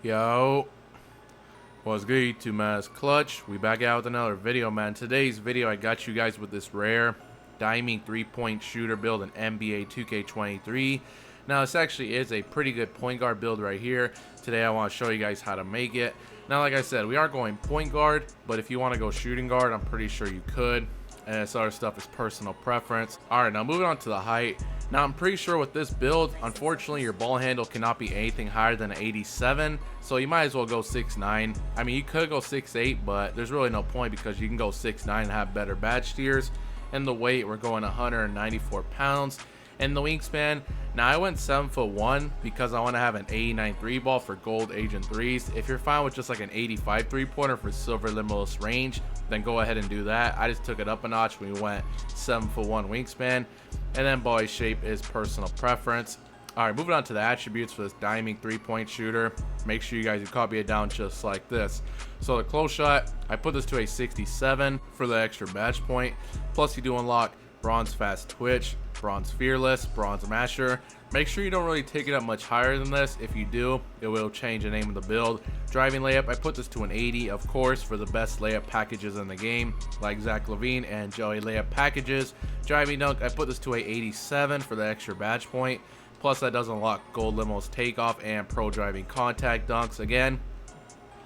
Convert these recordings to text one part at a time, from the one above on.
Yo, what's good, to iClxtch? We back out with another video, man. Today's video, I got you guys with this rare diamond 3-point shooter build in NBA 2K23. Now, this actually is a pretty good point guard build right here. Today, I want to show you guys how to make it. Now, like I said, we aren't going point guard, but if you want to go shooting guard, I'm pretty sure you could. And this other stuff is personal preference. All right, now moving on to the height. Now, I'm pretty sure with this build, unfortunately, your ball handle cannot be anything higher than an 87. So you might as well go 6'9". I mean, you could go 6'8", but there's really no point because you can go 6'9" and have better badge tiers. And the weight, we're going 194 pounds. And the wingspan, now I went 7'1" because I want to have an 89 3 ball for gold agent 3s. If you're fine with just like an 85 3-pointer for silver limitless range, then go ahead and do that. I just took it up a notch when we went 7'1" wingspan. And then body shape is personal preference. All right, moving on to the attributes for this diamond 3-point shooter. Make sure you guys copy it down just like this. So the close shot, I put this to a 67 for the extra badge point. Plus you do unlock bronze fast twitch, bronze fearless, bronze masher. Make sure you don't really take it up much higher than this. If you do, it will change the name of the build. Driving layup, I put this to an 80, of course, for the best layup packages in the game, like Zach LaVine and Joey layup packages. Driving dunk, I put this to a 87 for the extra badge point. Plus that does unlock gold limos takeoff and pro driving contact dunks. Again,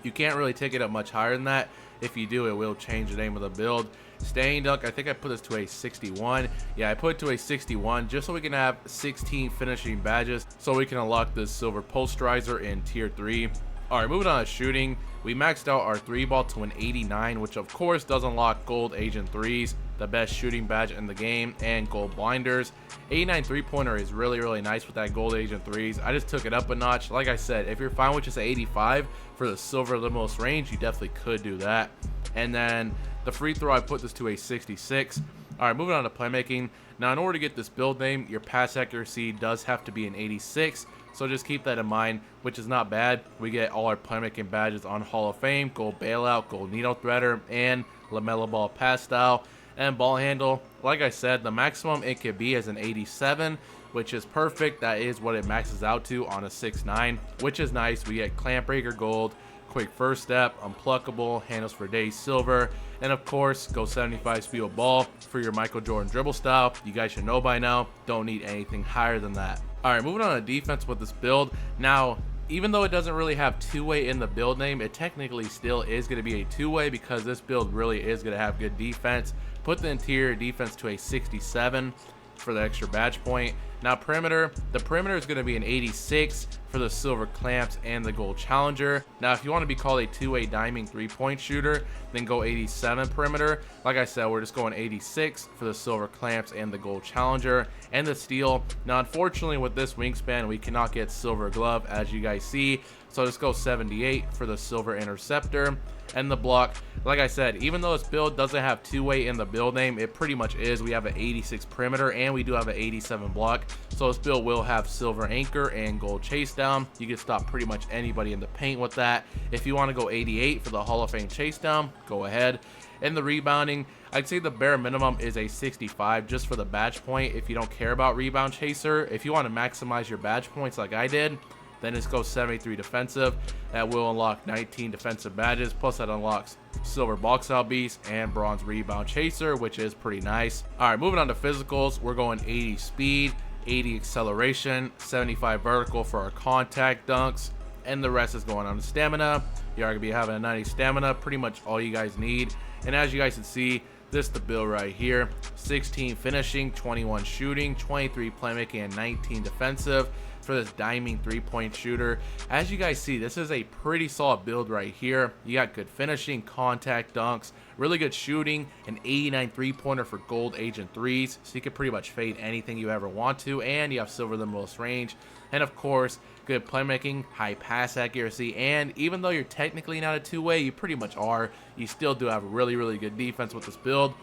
you can't really take it up much higher than that. If you do, it will change the name of the build. Staying dunk, I think I put this to a 61. Yeah, I put it to a 61 just so we can have 16 finishing badges so we can unlock this silver posterizer in tier 3. All right, moving on to shooting. We maxed out our 3-ball to an 89, which of course does unlock gold agent 3s, the best shooting badge in the game, and gold blinders. 89 3-pointer is really nice with that gold agent 3s. I just took it up a notch. Like I said, if you're fine with just 85 for the silver limitless range, you definitely could do that. And then the free throw, I put this to a 66. All right, moving on to playmaking. Now, in order to get this build name, your pass accuracy does have to be an 86. So just keep that in mind, which is not bad. We get all our playmaking badges on Hall of Fame, gold bailout, gold needle threader, and LaMelo Ball pass style. And ball handle, like I said, the maximum it could be is an 87, which is perfect. That is what it maxes out to on a 6'9", which is nice. We get clamp breaker gold, quick first step, unpluckable, handles for days silver, and of course go 75 speed of ball for your Michael Jordan dribble style. You guys should know by now, don't need anything higher than that. All right, moving on to defense with this build. Now, even though it doesn't really have two-way in the build name, it technically still is going to be a two-way because this build really is going to have good defense. Put the interior defense to a 67 for the extra badge point. Now perimeter, the perimeter is going to be an 86 for the silver clamps and the gold challenger. Now if you want to be called a two-way diamond 3-point shooter, then go 87 perimeter. Like I said, we're just going 86 for the silver clamps and the gold challenger. And the steal, now unfortunately with this wingspan we cannot get silver glove as you guys see, so just go 78 for the silver interceptor. And the block, like I said, even though this build doesn't have two-way in the build name, it pretty much is. We have an 86 perimeter and we do have an 87 block, so this build will have silver anchor and gold chase down. You can stop pretty much anybody in the paint with that. If you want to go 88 for the Hall of Fame chase down, go ahead. And the rebounding, I'd say the bare minimum is a 65 just for the badge point. If you don't care about rebound chaser, if you want to maximize your badge points like I did, then just go 73 defensive. That will unlock 19 defensive badges, plus that unlocks silver box out beast and bronze rebound chaser, which is pretty nice. All right, moving on to physicals, we're going 80 speed, 80 acceleration, 75 vertical for our contact dunks, and the rest is going on to stamina. You're gonna be having a 90 stamina, pretty much all you guys need. And as you guys can see, this is the build right here: 16 finishing, 21 shooting, 23 playmaking, and 19 defensive for this diamond 3-point shooter. As you guys see, this is a pretty solid build right here. You got good finishing, contact dunks, really good shooting, an 89 3-pointer for gold agent 3s, so you can pretty much fade anything you ever want to, and you have silver limitless range, and of course good playmaking, high pass accuracy, and even though you're technically not a two-way, you pretty much are, you still do have really good defense with this build.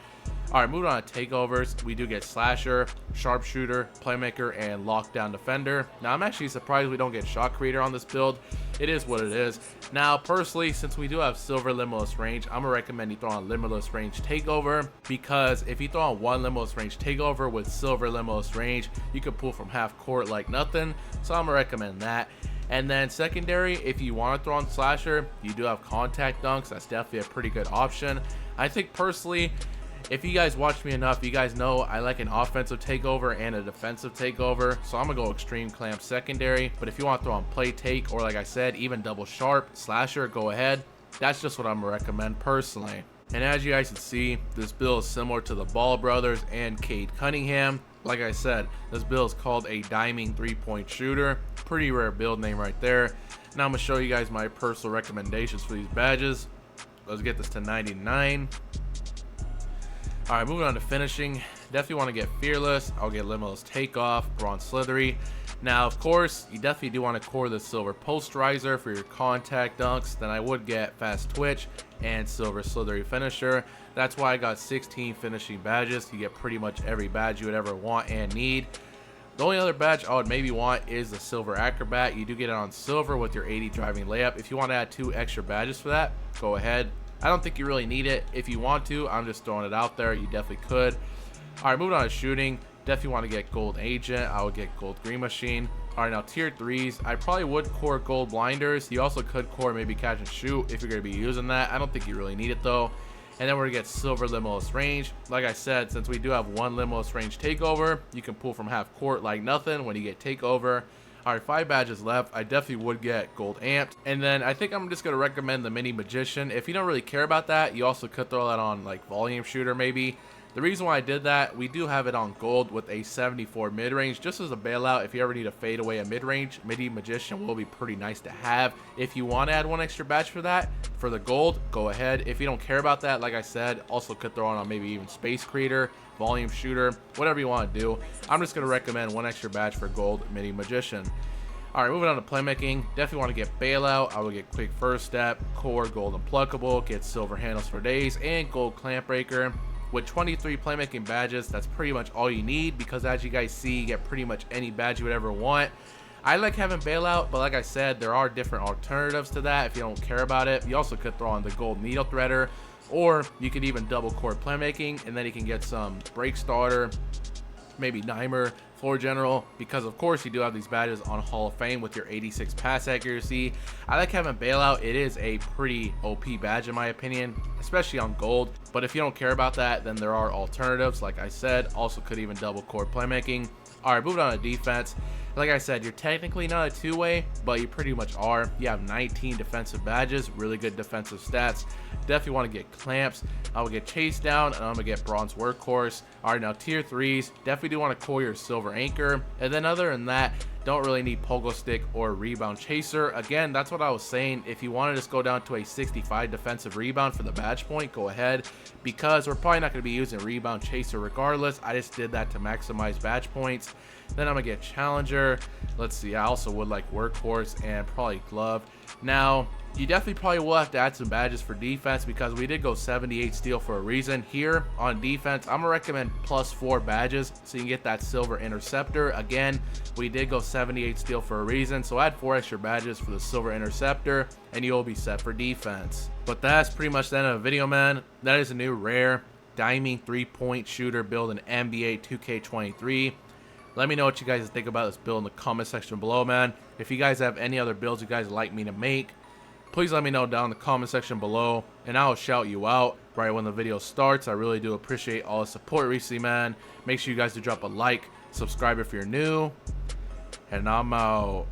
All right, moving on to takeovers, we do get slasher, sharpshooter, playmaker, and lockdown defender. Now I'm actually surprised we don't get shot creator on this build. It is what it is. Now personally, since we do have silver limitless range, I'm gonna recommend you throw on limitless range takeover, because if you throw on one limitless range takeover with silver limitless range, you can pull from half court like nothing, so I'm gonna recommend that. And then secondary, if you want to throw on slasher, you do have contact dunks. That's definitely a pretty good option. I think personally, if you guys watch me enough, you guys know I like an offensive takeover and a defensive takeover. So I'm going to go extreme clamp secondary. But if you want to throw on play take, or like I said, even double sharp, slasher, go ahead. That's just what I'm going to recommend personally. And as you guys can see, this build is similar to the Ball Brothers and Cade Cunningham. Like I said, this build is called a diming 3-point shooter. Pretty rare build name right there. Now I'm going to show you guys my personal recommendations for these badges. Let's get this to 99. Alright, moving on to finishing. Definitely want to get Fearless. I'll get Limitless Takeoff, Bronze Slithery. Now, of course, you definitely do want to core the Silver Posterizer for your contact dunks. Then I would get Fast Twitch and Silver Slithery Finisher. That's why I got 16 finishing badges. You get pretty much every badge you would ever want and need. The only other badge I would maybe want is the Silver Acrobat. You do get it on Silver with your 80 driving layup. If you want to add 2 extra badges for that, go ahead. I don't think you really need it. If you want to, I'm just throwing it out there. You definitely could. Alright, moving on to shooting. Definitely want to get Gold Agent. I would get Gold Green Machine. Alright, now tier 3s. I probably would core Gold Blinders. You also could core maybe Catch and Shoot if you're going to be using that. I don't think you really need it though. And then we're going to get Silver Limitless Range. Like I said, since we do have 1 Limitless Range Takeover, you can pull from half court like nothing when you get Takeover. Alright, 5 badges left. I definitely would get Gold Amped. And then I think I'm just going to recommend the Mini Magician. If you don't really care about that, you also could throw that on like Volume Shooter maybe. The reason why I did that, we do have it on gold with a 74 mid-range. Just as a bailout, if you ever need to fade away a mid-range, Mini Magician will be pretty nice to have. If you want to add 1 extra badge for that, for the gold, go ahead. If you don't care about that, like I said, also could throw on maybe even Space Creator, Volume Shooter, whatever you want to do. I'm just going to recommend 1 extra badge for gold Mini Magician. Alright, moving on to playmaking. Definitely want to get Bailout. I would get Quick First Step, Core, Gold Unpluckable, get Silver Handles for Days, and Gold Clamp Breaker. With 23 playmaking badges, that's pretty much all you need, because as you guys see, you get pretty much any badge you would ever want. I like having Bailout, but like I said, there are different alternatives to that if you don't care about it. You also could throw on the Gold Needle Threader, or you could even double core playmaking, and then you can get some Break Starter, maybe Dimer, Floor General, because of course you do have these badges on Hall of Fame with your 86 pass accuracy. I like having Bailout. It is a pretty OP badge in my opinion, especially on gold. But if you don't care about that, then there are alternatives. Like I said, also could even double core playmaking. Alright, moving on to defense. Like I said, you're technically not a two-way, but you pretty much are. You have 19 defensive badges, really good defensive stats. Definitely want to get clamps. I will get chase down, and I'm going to get bronze workhorse. Alright, now tier 3s, definitely do want to core your silver anchor. And then other than that, don't really need pogo stick or rebound chaser. Again, that's what I was saying. If you want to just go down to a 65 defensive rebound for the badge point, go ahead, because we're probably not going to be using rebound chaser regardless. I just did that to maximize badge points. Then I'm gonna get challenger. Let's see, I also would like workhorse and probably glove. Now you definitely probably will have to add some badges for defense, because we did go 78 steal for a reason. Here on defense, I'm gonna recommend +4 badges so you can get that silver interceptor. Again, we did go 78 steal for a reason, so add 4 extra badges for the silver interceptor and you'll be set for defense. But that's pretty much the end of the video, man. That is a new rare diming 3-point shooter build in NBA 2K23. Let me know what you guys think about this build in the comment section below, man. If you guys have any other builds you guys would like me to make, please let me know down in the comment section below, and I'll shout you out right when the video starts. I really do appreciate all the support recently, man. Make sure you guys do drop a like, subscribe if you're new, and I'm out.